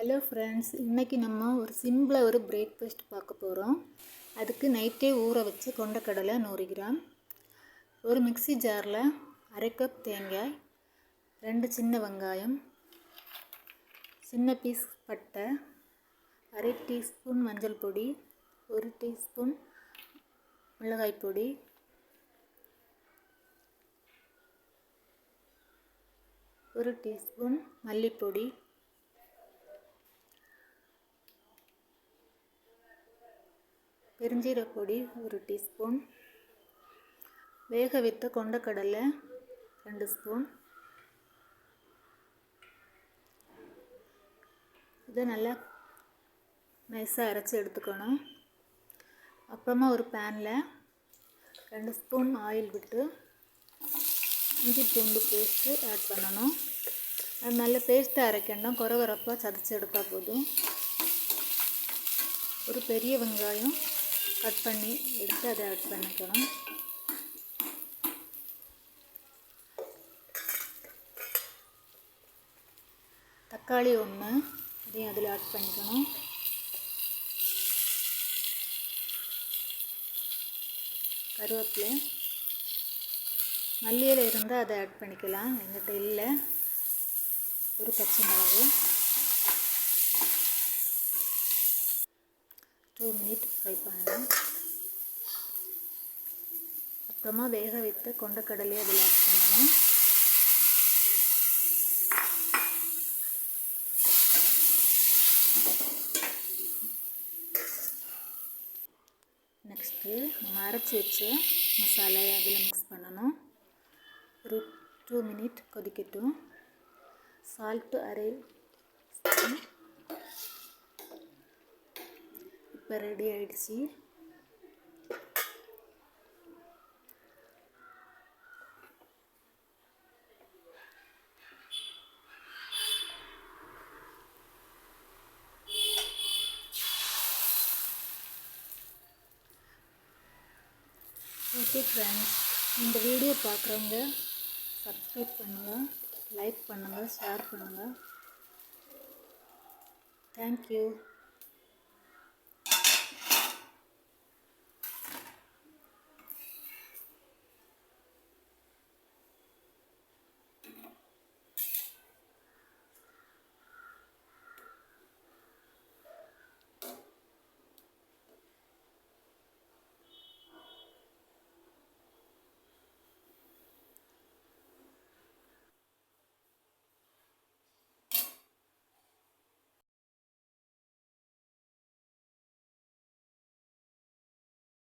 Hello friends, இன்றைக்கி நம்ம ஒரு சிம்பிளாக ஒரு பிரேக்ஃபாஸ்ட் பார்க்க போகிறோம். அதுக்கு நைட்டே ஊற வச்சு கொண்டக்கடலை 100 கிராம், ஒரு மிக்ஸி ஜாரில் அரை கப் தேங்காய், 2 சின்ன வெங்காயம், சின்ன பீஸ் பட்டை, அரை டீஸ்பூன் மஞ்சள் பொடி, 1 டீஸ்பூன் மிளகாய் பொடி, ஒரு டீஸ்பூன் மல்லிப்பொடி, பெருஞ்சீரகப்பொடி 1 டீஸ்பூன், வேக வைத்த கொண்டக்கடலை 2 ஸ்பூன். இதை நல்லா நைஸாக அரைச்சி எடுத்துக்கணும். அப்புறமா ஒரு பேனில் 2 ஸ்பூன் ஆயில் விட்டு இஞ்சி பூண்டு பேஸ்ட்டு ஆட் பண்ணணும். அது நல்ல பேஸ்ட்டை அரைக்கணும், குறகுறப்பாக சதைச்சி எடுத்தால் போதும். ஒரு பெரிய வெங்காயம் கட் பண்ணி எடுத்து அதை ஆட் பண்ணிக்கணும். தக்காளி 1 அதையும் அதில் ஆட் பண்ணிக்கணும். கருவேப்பிலை, மல்லியில் இருந்தால் அதை ஆட் பண்ணிக்கலாம், எங்கிட்ட இல்லை. ஒரு பச்சை மிளகு, 2 மினிட் ஃப்ரை பண்ணணும். அப்புறமா வேக வைத்த கொண்டக்கடலையை அதில் ஆட் பண்ணணும். நெக்ஸ்ட்டு நம்ம அரைச்சி வச்ச மசாலாயை அதில் மிக்ஸ் பண்ணணும். ஒரு 2 மினிட் கொதிக்கட்டும். சால்ட்டு அரை ஸ்பூன். இப்போ ரெடி ஆகிடுச்சு. ஓகே ஃப்ரெண்ட்ஸ், இந்த வீடியோ பார்க்குறவங்க சப்ஸ்கிரைப் பண்ணுங்கள், லைக் பண்ணுங்கள், ஷேர் பண்ணுங்கள். தேங்க்யூ.